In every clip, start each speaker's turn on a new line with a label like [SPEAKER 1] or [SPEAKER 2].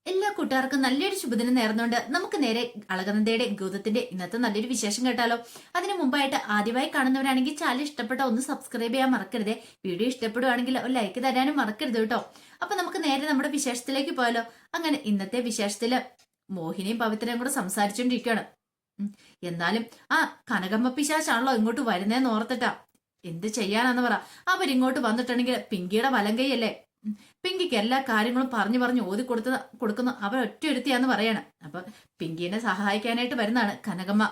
[SPEAKER 1] എല്ലാ കൂട്ടുകാർക്കും നല്ലൊരു ശുഭദിനം നേർന്നുകൊണ്ട് നമുക്ക് നേരെ അളകനന്ദയുടെ ഗൗതത്തിന്റെ ഇന്നത്തെ നല്ലൊരു വിശേഷം കേട്ടാലോ. അതിനു മുമ്പായിട്ട് ആദ്യമായി കാണുന്നവരാണെങ്കിൽ ചാനൽ ഇഷ്ടപ്പെട്ട ഒന്ന് സബ്സ്ക്രൈബ് ചെയ്യാൻ മറക്കരുതേ. വീഡിയോ ഇഷ്ടപ്പെടുവാണെങ്കിൽ ഒരു ലൈക്ക് തരാനും മറക്കരുത് കേട്ടോ. അപ്പൊ നമുക്ക് നേരെ നമ്മുടെ വിശേഷത്തിലേക്ക് പോയാലോ. അങ്ങനെ ഇന്നത്തെ വിശേഷത്തില് മോഹിനിയും പവിത്രയും കൂടെ സംസാരിച്ചോണ്ടിരിക്കുകയാണ്. എന്നാലും ആ കനകമ്മ പിശാച്ചാണല്ലോ ഇങ്ങോട്ട് വരുന്നേന്ന് ഓർത്തിട്ടാ. എന്ത് ചെയ്യാനാന്ന് പറ. അവരിങ്ങോട്ട് വന്നിട്ടുണ്ടെങ്കിൽ പിങ്കിയുടെ വലം കൈയല്ലേ. പിങ്കിക്ക് എല്ലാ കാര്യങ്ങളും പറഞ്ഞു പറഞ്ഞു ഓതി കൊടുക്കുന്ന അവർ ഒറ്റയൊരുത്തിയാന്ന് പറയാണ്. അപ്പൊ പിങ്കിനെ സഹായിക്കാനായിട്ട് വരുന്നതാണ് കനകമ്മ.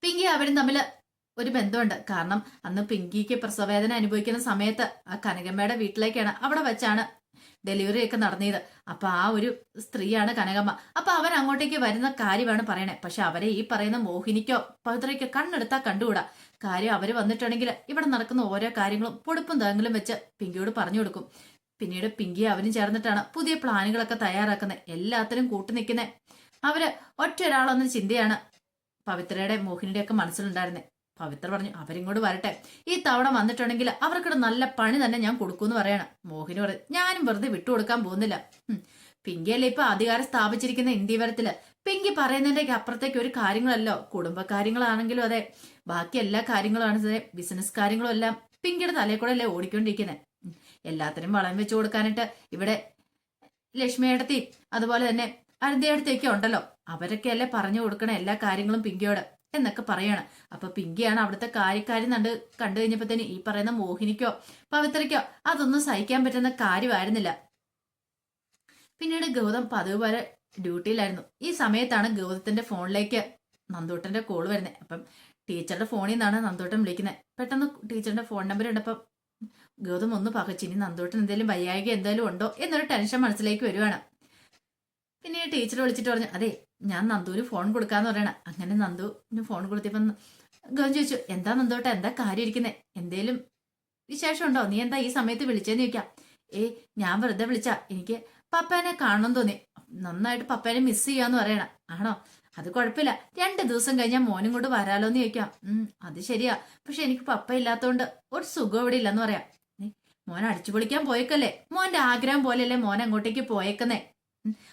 [SPEAKER 1] പിങ്കി അവരും തമ്മിൽ ഒരു ബന്ധമുണ്ട്. കാരണം അന്ന് പിങ്കിക്ക് പ്രസവവേദന അനുഭവിക്കുന്ന സമയത്ത് ആ കനകമ്മയുടെ വീട്ടിലേക്കാണ്, അവിടെ വെച്ചാണ് ഡെലിവറി ഒക്കെ നടന്നത്. അപ്പൊ ആ ഒരു സ്ത്രീയാണ് കനകമ്മ. അപ്പൊ അവൻ അങ്ങോട്ടേക്ക് വരുന്ന കാര്യമാണ് പറയണേ. പക്ഷെ അവരെ ഈ പറയുന്ന മോഹിനിക്കോ പവിത്രയ്ക്കോ കണ്ണെടുത്താ കണ്ടുകൂടാ. കാര്യം അവര് വന്നിട്ടുണ്ടെങ്കിൽ ഇവിടെ നടക്കുന്ന ഓരോ കാര്യങ്ങളും പൊടുപ്പും തേങ്ങലും വെച്ച് പിങ്കിയോട് പറഞ്ഞു കൊടുക്കും. പിന്നീട് പിങ്കി അവനും ചേർന്നിട്ടാണ് പുതിയ പ്ലാനുകളൊക്കെ തയ്യാറാക്കുന്നത്. എല്ലാത്തിനും കൂട്ടു നിൽക്കുന്നത് അവര് ഒറ്റ ഒരാളെന്ന ചിന്തയാണ് പവിത്രയുടെ മോഹിനിയുടെ ഒക്കെ മനസ്സിലുണ്ടായിരുന്നത്. പവിത്ര പറഞ്ഞു അവരിങ്ങോട്ട് വരട്ടെ, ഈ തവണ വന്നിട്ടുണ്ടെങ്കിൽ അവർക്കിടെ നല്ല പണി തന്നെ ഞാൻ കൊടുക്കൂന്ന് പറയണം. മോഹിനി പറയും ഞാനും വെറുതെ വിട്ടുകൊടുക്കാൻ പോകുന്നില്ല. പിങ്കിയല്ലേ ഇപ്പൊ അധികാരം സ്ഥാപിച്ചിരിക്കുന്ന ഇന്ത്യവരത്തില്. പിങ്കി പറയുന്നതിന്റെ അപ്പുറത്തേക്ക് ഒരു കാര്യങ്ങളല്ലോ. കുടുംബകാര്യങ്ങളാണെങ്കിലും അതെ, ബാക്കി എല്ലാ കാര്യങ്ങളാണ് ബിസിനസ് കാര്യങ്ങളും എല്ലാം പിങ്കിയുടെ തലയിൽ കൂടെ അല്ലേ ഓടിക്കൊണ്ടിരിക്കുന്നത്. എല്ലാത്തിനും വളം വെച്ചു കൊടുക്കാനായിട്ട് ഇവിടെ ലക്ഷ്മിയേടത്തി അതുപോലെ തന്നെ അരുന്തേടത്തേക്ക് ഉണ്ടല്ലോ. അവരൊക്കെ അല്ലേ പറഞ്ഞു കൊടുക്കണ എല്ലാ കാര്യങ്ങളും പിങ്കിയോട് എന്നൊക്കെ പറയാണ്. അപ്പൊ പിങ്കിയാണ് അവിടുത്തെ കാര്യക്കാരി കണ്ടു കഴിഞ്ഞപ്പോ തന്നെ ഈ പറയുന്ന മോഹിനിക്കോ പവിത്രയ്ക്കോ അതൊന്നും സഹിക്കാൻ പറ്റുന്ന കാര്യമായിരുന്നില്ല. പിന്നീട് ഗൗതം പതിവ് പോലെ ഡ്യൂട്ടിയിലായിരുന്നു. ഈ സമയത്താണ് ഗൗതത്തിന്റെ ഫോണിലേക്ക് നന്ദൂട്ടന്റെ കോള് വരുന്നത്. അപ്പം ടീച്ചറുടെ ഫോണിൽ നിന്നാണ് നന്ദൂട്ടൻ വിളിക്കുന്നത്. പെട്ടെന്ന് ടീച്ചറിന്റെ ഫോൺ നമ്പർ ഉണ്ടപ്പം ഗൗതം ഒന്ന് പകച്ചു. ഇനി നന്ദൂട്ടൻ എന്തെങ്കിലും വയ്യായിക എന്തെങ്കിലും ഉണ്ടോ എന്നൊരു ടെൻഷൻ മനസ്സിലേക്ക് വരുവാണ്. പിന്നെ ടീച്ചർ വിളിച്ചിട്ട് പറഞ്ഞു അതെ ഞാൻ നന്ദുവിന് ഫോൺ കൊടുക്കാന്ന് പറയണം. അങ്ങനെ നന്ദുവിന് ഫോൺ കൊടുത്തപ്പം ഗൗതം ചോദിച്ചു എന്താ നന്ദോട്ടെ, എന്താ കാര്യം ഇരിക്കുന്നേ, എന്തേലും വിശേഷം ഉണ്ടോ, നീ എന്താ ഈ സമയത്ത് വിളിച്ചേന്ന് ചോദിക്കാം. ഞാൻ വെറുതെ വിളിച്ചാ, എനിക്ക് പപ്പേനെ കാണണം തോന്നി, നന്നായിട്ട് പപ്പേനെ മിസ് ചെയ്യാന്ന് പറയണം. ആണോ, അത് കുഴപ്പമില്ല, 2 ദിവസം കഴിഞ്ഞാൽ മോനും കൊണ്ട് വരാലോന്ന് ചോദിക്കാം. അത് ശരിയാ, പക്ഷെ എനിക്ക് പപ്പ ഇല്ലാത്തോണ്ട് ഒരു സുഖം ഇവിടെ ഇല്ലെന്ന് പറയാം. മോൻ അടിച്ചു പൊളിക്കാൻ പോയേക്കല്ലേ, മോന്റെ ആഗ്രഹം പോലെയല്ലേ മോൻ അങ്ങോട്ടേക്ക് പോയേക്കുന്നേ.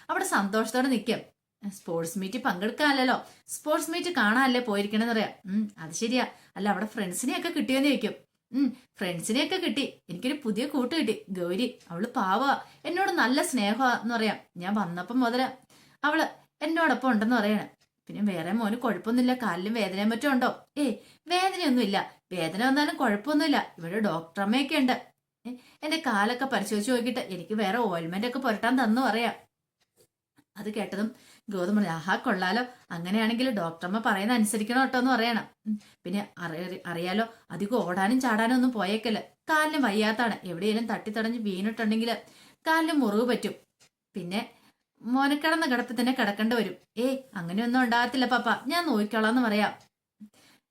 [SPEAKER 1] അവിടെ സന്തോഷത്തോടെ നിൽക്കും. സ്പോർട്സ് മീറ്റ് പങ്കെടുക്കാനല്ലോ, സ്പോർട്സ് മീറ്റ് കാണാനല്ലേ പോയിരിക്കണെന്ന് പറയാം. അത് ശരിയാ, അല്ല അവിടെ ഫ്രണ്ട്സിനെയൊക്കെ കിട്ടിയെന്ന് ചോദിക്കും. ഫ്രണ്ട്സിനെയൊക്കെ കിട്ടി, എനിക്കൊരു പുതിയ കൂട്ട് കിട്ടി, ഗൗരി, അവള് പാവാ, എന്നോട് നല്ല സ്നേഹമാന്ന് പറയാം. ഞാൻ വന്നപ്പം മുതല് അവള് എന്നോടൊപ്പം ഉണ്ടെന്ന് പറയാണ്. പിന്നെ വേറെ മോന് കുഴപ്പമൊന്നുമില്ല, കാലിലും വേദനയും മറ്റും ഉണ്ടോ? വേദനയൊന്നുമില്ല, വേദന വന്നാലും കുഴപ്പമൊന്നുമില്ല, ഇവിടെ ഡോക്ടറമ്മയൊക്കെ ഉണ്ട്. എന്റെ കാലൊക്കെ പരിശോധിച്ച് നോക്കിയിട്ട് എനിക്ക് വേറെ ഓയിൽമെന്റ് ഒക്കെ പുരട്ടാൻ തന്നു പറയാം. അത് കേട്ടതും ഗൗതം പറഞ്ഞു ആഹാ കൊള്ളാലോ, അങ്ങനെയാണെങ്കിൽ ഡോക്ടറമ്മ പറയുന്ന അനുസരിക്കണം കേട്ടോ എന്ന് പറയണം. പിന്നെ അറിയാലോ അധികം ഓടാനും ചാടാനും ഒന്നും പോയേക്കല്ല, കാലിന് വയ്യാത്താണ്, എവിടെയെങ്കിലും തട്ടിത്തടഞ്ഞ് വീണിട്ടുണ്ടെങ്കിൽ കാലിന് മുറിവ് പറ്റും, പിന്നെ മോനക്കിടന്ന കിടപ്പിൽ തന്നെ കിടക്കേണ്ടി വരും. അങ്ങനെയൊന്നും ഉണ്ടാകത്തില്ല പാപ്പ, ഞാൻ നോക്കിക്കോളാന്ന് പറയാം.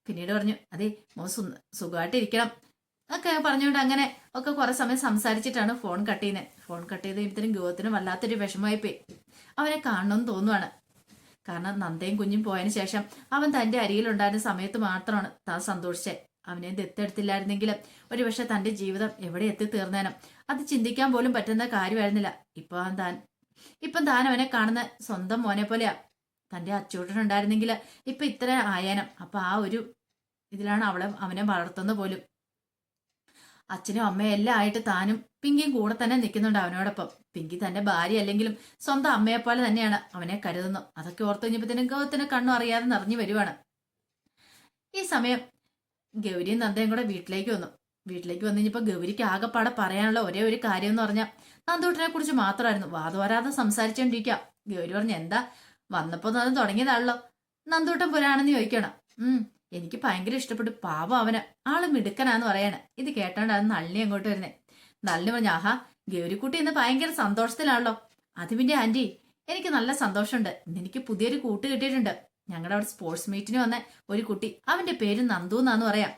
[SPEAKER 1] പിന്നീട് പറഞ്ഞു അതെ മോ സുഖമായിട്ടിരിക്കണം ഒക്കെ പറഞ്ഞുകൊണ്ട് അങ്ങനെ ഒക്കെ കുറെ സമയം സംസാരിച്ചിട്ടാണ് ഫോൺ കട്ട് ചെയ്യുന്നത്. ഫോൺ കട്ട് ചെയ്ത് കഴിയുമ്പോഴത്തേനും ഗൗതത്തിന് വല്ലാത്തൊരു വിഷമമായി പോയി. അവനെ കാണണമെന്ന് തോന്നുവാണ്. കാരണം നന്ദയും കുഞ്ഞും പോയതിനു ശേഷം അവൻ തന്റെ അരികിലുണ്ടായിരുന്ന സമയത്ത് മാത്രമാണ് താൻ സന്തോഷിച്ചത്. അവനെ ദത്തെടുത്തില്ലായിരുന്നെങ്കിൽ ഒരുപക്ഷെ തന്റെ ജീവിതം എവിടെ എത്തിത്തീർന്നേനും. അത് ചിന്തിക്കാൻ പോലും പറ്റുന്ന കാര്യമായിരുന്നില്ല. ഇപ്പം താൻ അവനെ കാണുന്ന സ്വന്തം മോനെ പോലെയാ. തന്റെ അച്ചൂട്ടനുണ്ടായിരുന്നെങ്കിൽ ഇപ്പൊ ഇത്ര ആയാനം. അപ്പൊ ആ ഒരു ഇതിലാണ് അവനെ വളർത്തുന്ന പോലും. അച്ഛനും അമ്മയും എല്ലാം ആയിട്ട് താനും പിങ്കിയും കൂടെ തന്നെ നിൽക്കുന്നുണ്ട് അവനോടൊപ്പം. പിങ്കി തന്റെ ഭാര്യ അല്ലെങ്കിലും സ്വന്തം അമ്മയെപ്പോലെ തന്നെയാണ് അവനെ കരുതുന്നു. അതൊക്കെ ഓർത്തു കഴിഞ്ഞപ്പോഴത്തേനും ഗൗതത്തിന് കണ്ണും അറിയാതെ നിറഞ്ഞു വരുവാണ്. ഈ സമയം ഗൗരിയും നന്ദയും കൂടെ വീട്ടിലേക്ക് വന്നു. വീട്ടിലേക്ക് വന്നു കഴിഞ്ഞപ്പോ ഗൗരിക്ക് ആകെപ്പാടെ പറയാനുള്ള ഒരേ ഒരു കാര്യം എന്ന് പറഞ്ഞാൽ നന്ദൂട്ടിനെ കുറിച്ച് മാത്രമായിരുന്നു. വാദവരാതെ സംസാരിച്ചോണ്ടിരിക്കുക. ഗൗരി പറഞ്ഞു എന്താ വന്നപ്പോ അത് തുടങ്ങിയതാണല്ലോ, നന്ദൂട്ടൻ പുരാണെന്ന് ചോദിക്കണം. എനിക്ക് ഭയങ്കര ഇഷ്ടപ്പെട്ടു, പാവം അവന്, ആള് മിടുക്കനാന്ന് പറയാണ്. ഇത് കേട്ടോണ്ടാണ് നളിനി അങ്ങോട്ട് വരുന്നേ. നളിനി പറഞ്ഞു ആഹാ ഗൗരിക്കുട്ടി ഇന്ന് ഭയങ്കര സന്തോഷത്തിലാണല്ലോ. അത് പിന്നെ ആന്റി എനിക്ക് നല്ല സന്തോഷമുണ്ട്, എനിക്ക് പുതിയൊരു കൂട്ട് കിട്ടിയിട്ടുണ്ട്. ഞങ്ങളുടെ അവിടെ സ്പോർട്സ് മീറ്റിന് വന്ന ഒരു കുട്ടി, അവന്റെ പേര് നന്ദു എന്നാന്ന് പറയാം.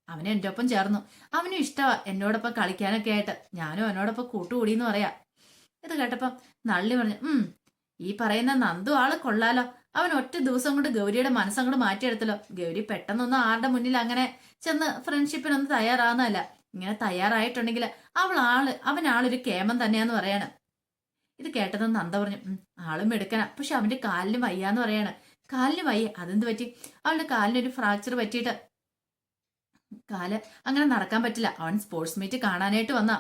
[SPEAKER 1] അവന് എന്റെ ഒപ്പം ചേർന്നു, അവനും ഇഷ്ടമാ എന്നോടൊപ്പം കളിക്കാനൊക്കെ ആയിട്ട്, ഞാനും അവനോടൊപ്പം കൂട്ടുകൂടിയെന്ന് പറയാം. ഇത് കേട്ടപ്പം നളിനി പറഞ്ഞു ഈ പറയുന്ന നന്ദു ആള് കൊള്ളാലോ, അവൻ ഒറ്റ ദിവസം കൊണ്ട് ഗൗരിയുടെ മനസ്സങ്ങോട്ട് മാറ്റിയെടുത്തല്ലോ. ഗൗരി പെട്ടെന്നൊന്നും ആരുടെ മുന്നിൽ അങ്ങനെ ചെന്ന് ഫ്രണ്ട്ഷിപ്പിനൊന്നും തയ്യാറാകുന്നതല്ല. ഇങ്ങനെ തയ്യാറായിട്ടുണ്ടെങ്കിൽ അവനാളൊരു കേമൻ തന്നെയാന്ന് പറയാണ്. ഇത് കേട്ടതെന്ന് നന്ദ പറഞ്ഞു. ആളും എടുക്കണ, പക്ഷെ അവന്റെ കാലിന് വയ്യാന്ന് പറയാണ്. കാലിന് വയ്യ, അതെന്ത് പറ്റി? അവളുടെ കാലിനൊരു ഫ്രാക്ചർ പറ്റിയിട്ട് കാല് അങ്ങനെ നടക്കാൻ പറ്റില്ല. അവൻ സ്പോർട്സ് മീറ്റ് കാണാനായിട്ട് വന്ന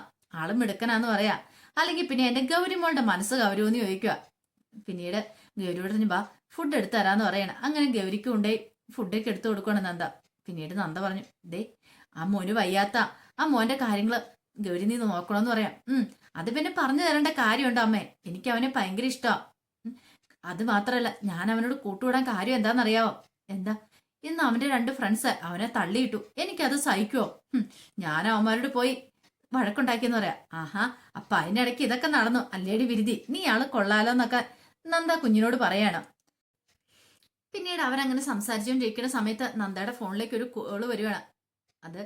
[SPEAKER 1] ആളും എടുക്കനാന്ന് പറയാ. അല്ലെങ്കിൽ പിന്നെ എന്റെ ഗൗരിമോളുടെ മനസ്സ് ഗൗരവെന്ന് ചോദിക്കുക. പിന്നീട് ഗൗരിയോട് പറഞ്ഞു, ബാ ഫുഡ് എടുത്തു തരാന്ന് പറയണം. അങ്ങനെ ഗൗരിക്ക് കൊണ്ടുപോയി ഫുഡൊക്കെ എടുത്തു കൊടുക്കണം നന്ദ. പിന്നീട് നന്ദ പറഞ്ഞു, ദേ ആ മോന് വയ്യാത്ത ആ മോന്റെ കാര്യങ്ങള് ഗൗരി നീ നോക്കണമെന്ന് പറയാം. അത് പിന്നെ പറഞ്ഞു തരേണ്ട കാര്യമുണ്ടോ അമ്മേ? എനിക്ക് അവനെ ഭയങ്കര ഇഷ്ടമാണ്. അത് മാത്രല്ല, ഞാൻ അവനോട് കൂട്ടുകൂടാൻ കാര്യം എന്താണെന്നറിയാവോ? എന്താ? ഇന്ന് അവന്റെ 2 ഫ്രണ്ട്സ് അവനെ തള്ളിയിട്ടു. എനിക്കത് സഹിക്കുവോ? ഞാൻ അവന്മാരോട് പോയി വഴക്കുണ്ടാക്കിയെന്ന് പറയാം. ആഹാ, അപ്പൊ അതിനിടയ്ക്ക് ഇതൊക്കെ നടന്നു അല്ലേടി വിരുതി, നീ ആള് കൊള്ളാലോന്നൊക്കെ നന്ദ കുഞ്ഞിനോട് പറയാണ്. പിന്നീട് അവരങ്ങനെ സംസാരിച്ചുകൊണ്ടിരിക്കുന്ന സമയത്ത് നന്ദയുടെ ഫോണിലേക്ക് ഒരു കോള് വരുവാണ്. അത്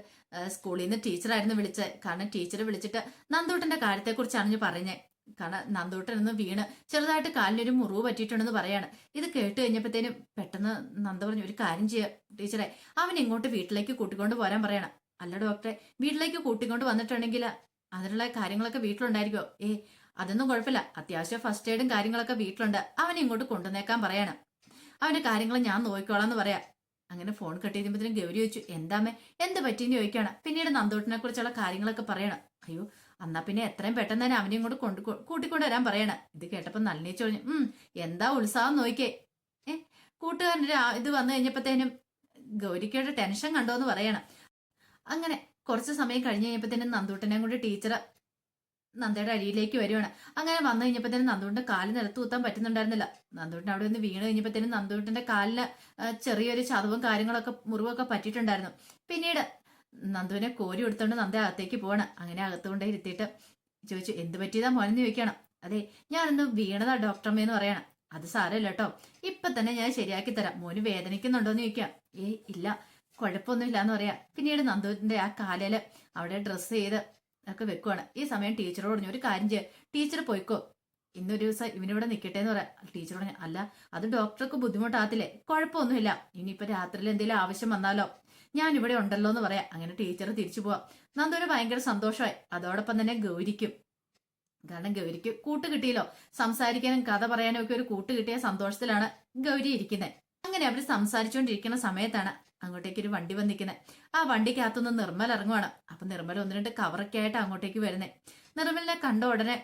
[SPEAKER 1] സ്കൂളിൽ നിന്ന് ടീച്ചറായിരുന്നു വിളിച്ചത്. കാരണം ടീച്ചർ വിളിച്ചിട്ട് നന്ദൂട്ടന്റെ കാര്യത്തെക്കുറിച്ചാണ് പറഞ്ഞത്. കാരണം നന്ദൂട്ടൻ ഒന്ന് വീണ് ചെറുതായിട്ട് കാലിനൊരു മുറിവ് പറ്റിയിട്ടുണ്ടെന്ന് പറയാണ്. ഇത് കേട്ട് കഴിഞ്ഞപ്പോഴത്തേനും പെട്ടെന്ന് നന്ദ പറഞ്ഞു, ഒരു കാര്യം ചെയ്യാം ടീച്ചറെ, അവൻ ഇങ്ങോട്ട് വീട്ടിലേക്ക് കൂട്ടിക്കൊണ്ട് പോരാൻ പറയണം. അല്ല ഡോക്ടറെ, വീട്ടിലേക്ക് കൂട്ടിക്കൊണ്ട് വന്നിട്ടുണ്ടെങ്കിൽ അതിനുള്ള കാര്യങ്ങളൊക്കെ വീട്ടിലുണ്ടായിരിക്കുമോ? അതൊന്നും കുഴപ്പമില്ല, അത്യാവശ്യം ഫസ്റ്റ് എയ്ഡും കാര്യങ്ങളൊക്കെ വീട്ടിലുണ്ട്. അവനെ ഇങ്ങോട്ട് കൊണ്ടുവന്നേക്കാൻ പറയണം. അവന്റെ കാര്യങ്ങൾ ഞാൻ നോക്കിക്കോളാം എന്ന് പറയാം. അങ്ങനെ ഫോൺ കട്ട് ചെയ്യുമ്പോഴത്തേനും ഗൗരി ചോദിച്ചു, എന്താമ്മേ എന്ത് പറ്റിയെന്ന് ചോദിക്കുകയാണ്. പിന്നീട് നന്ദൂട്ടിനെ കുറിച്ചുള്ള കാര്യങ്ങളൊക്കെ പറയണം. അയ്യോ, എന്നാ പിന്നെ എത്രയും പെട്ടെന്ന് തന്നെ അവനെയും കൂടെ കൂട്ടിക്കൊണ്ട് വരാൻ പറയണം. ഇത് കേട്ടപ്പോ നളിനി ചോദിച്ചു, എന്താ ഉത്സാഹം നോക്കിയേ. കൂട്ടുകാരൻ്റെ ഇത് വന്നു കഴിഞ്ഞപ്പോഴത്തേനും ഗൗരിക്കയുടെ ടെൻഷൻ കണ്ടോന്ന് പറയണം. അങ്ങനെ കുറച്ച് സമയം കഴിഞ്ഞ് കഴിഞ്ഞപ്പോഴത്തേനും നന്ദൂട്ടനെയും കൊണ്ട് ടീച്ചർ നന്ദയുടെ അടിയിലേക്ക് വരുവാണ്. അങ്ങനെ വന്നു കഴിഞ്ഞപ്പോഴത്തേനും നന്ദൂട്ടിന്റെ കാല് നിലത്ത് കുത്താൻ പറ്റുന്നുണ്ടായിരുന്നില്ല. നന്ദൂട്ടിന് അവിടെ നിന്ന് വീണ് കഴിഞ്ഞപ്പോഴത്തേനും നന്ദൂട്ടിന്റെ കാലിന് ചെറിയൊരു ചതവും കാര്യങ്ങളൊക്കെ മുറിവൊക്കെ പറ്റിയിട്ടുണ്ടായിരുന്നു. പിന്നീട് നന്ദുവിനെ കോരി എടുത്തോണ്ട് നന്ദ അകത്തേക്ക് പോവാണ്. അങ്ങനെ അകത്തുകൊണ്ടേ ഇരുത്തിയിട്ട് ചോദിച്ചു, എന്ത് പറ്റിയതാ മോനെന്ന് ചോദിക്കണം. അതെ, ഞാനൊന്ന് വീണതാ ഡോക്ടറമ്മയെന്ന് പറയണം. അത് സാരമില്ല കേട്ടോ, ഇപ്പൊ തന്നെ ഞാൻ ശരിയാക്കി തരാം. മോന് വേദനിക്കുന്നുണ്ടോന്ന് ചോദിക്കാം. ഇല്ല, കുഴപ്പമൊന്നുമില്ല എന്ന് പറയാം. പിന്നീട് നന്ദുവിന്റെ ആ കാലയില് അവിടെ ഡ്രസ്സ് ചെയ്ത് ഒക്കെ വെക്കുവാണ്. ഈ സമയം ടീച്ചറോട് പറഞ്ഞു, ഒരു കാര്യം ചെയ്യാം, ടീച്ചർ പോയിക്കോ, ഇന്നൊരു ദിവസം ഇവനിവിടെ നിൽക്കട്ടെ എന്ന് പറയാം. ടീച്ചർ പറഞ്ഞു, അല്ല അത് ഡോക്ടർക്ക് ബുദ്ധിമുട്ടാകത്തില്ലേ? കുഴപ്പമൊന്നുമില്ല, ഇനിയിപ്പോ രാത്രിയിൽ എന്തെങ്കിലും ആവശ്യം വന്നാലോ ഞാൻ ഇവിടെ ഉണ്ടല്ലോ എന്ന് പറയാം. അങ്ങനെ ടീച്ചർ തിരിച്ചു പോവാം. നന്ദുവിന് ഭയങ്കര സന്തോഷമായി. അതോടൊപ്പം തന്നെ ഗൗരിക്കും. കാരണം ഗൗരിക്ക് കൂട്ട് കിട്ടിയല്ലോ, സംസാരിക്കാനും കഥ പറയാനും ഒക്കെ ഒരു കൂട്ട് കിട്ടിയ സന്തോഷത്തിലാണ് ഗൗരി ഇരിക്കുന്നത്. അങ്ങനെ അവർ സംസാരിച്ചുകൊണ്ടിരിക്കുന്ന സമയത്താണ് അങ്ങോട്ടേക്ക് ഒരു വണ്ടി വന്നിരിക്കുന്നത്. ആ വണ്ടിക്കകത്തുനിന്ന് നിർമ്മൽ ഇറങ്ങുവാണ്. അപ്പൊ നിർമ്മൽ 1-2 കവറൊക്കെ ആയിട്ട് അങ്ങോട്ടേക്ക് വരുന്നേ. നിർമ്മലിനെ കണ്ട ഉടനെ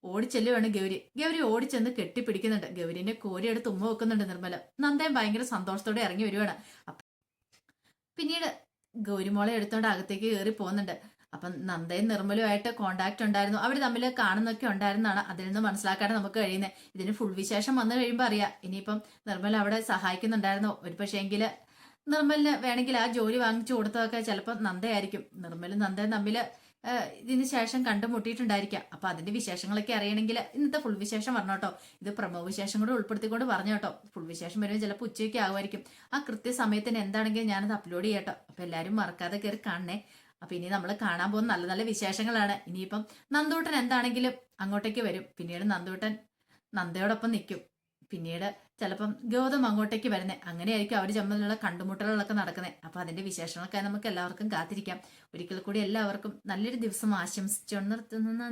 [SPEAKER 1] ഓടിച്ചെല്ലുവാണ് ഗൗരി. ഗൗരി ഓടിച്ചെന്ന് കെട്ടിപ്പിടിക്കുന്നുണ്ട്. ഗൗരിനെ കോരിയെടുത്ത് ഉമ്മ വെക്കുന്നുണ്ട് നിർമ്മല. നന്ദയും ഭയങ്കര സന്തോഷത്തോടെ ഇറങ്ങി വരുവാണ്. പിന്നീട് ഗൗരിമോളെ എടുത്തോണ്ട് അകത്തേക്ക് കയറി പോകുന്നുണ്ട്. അപ്പം നന്ദയും നിർമ്മലുമായിട്ട് കോണ്ടാക്ട് ഉണ്ടായിരുന്നു. അവർ തമ്മിൽ കാണുന്നൊക്കെ ഉണ്ടായിരുന്നാണ് അതിൽ നിന്ന് മനസ്സിലാക്കാൻ നമുക്ക് കഴിയുന്നത്. ഇതിന് ഫുൾ വിശേഷം വന്നു കഴിയുമ്പോൾ അറിയാം ഇനിയിപ്പം നിർമ്മൽ അവിടെ സഹായിക്കുന്നുണ്ടായിരുന്നു. ഒരു പക്ഷേങ്കിൽ നിർമ്മലിന് വേണമെങ്കിൽ ആ ജോലി വാങ്ങിച്ചു കൊടുത്തതൊക്കെ ചിലപ്പോൾ നന്ദയായിരിക്കും. നിർമ്മലും നന്ദയും തമ്മിൽ ഇതിന് ശേഷം കണ്ടുമുട്ടിയിട്ടുണ്ടായിരിക്കാം. അപ്പൊ അതിന്റെ വിശേഷങ്ങളൊക്കെ അറിയണമെങ്കിൽ ഇന്നത്തെ ഫുൾ വിശേഷം പറഞ്ഞു കേട്ടോ. ഇത് പ്രമോ വിശേഷം കൂടെ ഉൾപ്പെടുത്തിക്കൊണ്ട് പറഞ്ഞു കേട്ടോ. ഫുൾ വിശേഷം വരുമ്പോൾ ചിലപ്പോൾ ഉച്ചയ്ക്ക് ആകുമായിരിക്കും. ആ കൃത്യസമയത്തിന് എന്താണെങ്കിലും ഞാനത് അപ്ലോഡ് ചെയ്യട്ടോ. അപ്പൊ എല്ലാവരും മറക്കാതെ കയറി കാണണേ. അപ്പൊ ഇനി നമ്മൾ കാണാൻ പോകുന്ന നല്ല നല്ല വിശേഷങ്ങളാണ്. ഇനിയിപ്പം നന്ദൂട്ടൻ എന്താണെങ്കിലും അങ്ങോട്ടേക്ക് വരും. പിന്നീട് നന്ദൂട്ടൻ നന്ദയോടൊപ്പം നിൽക്കും. പിന്നീട് ചിലപ്പം ഗൗതം അങ്ങോട്ടേക്ക് വരുന്നത്. അങ്ങനെയായിരിക്കും അവർ തമ്മിലുള്ള കണ്ടുമുട്ടലുകളൊക്കെ നടക്കുന്നത്. അപ്പൊ അതിന്റെ വിശേഷങ്ങൾക്കായി നമുക്ക് എല്ലാവർക്കും കാത്തിരിക്കാം. ഒരിക്കൽ കൂടി എല്ലാവർക്കും നല്ലൊരു ദിവസം ആശംസിച്ചു നിർത്തുന്ന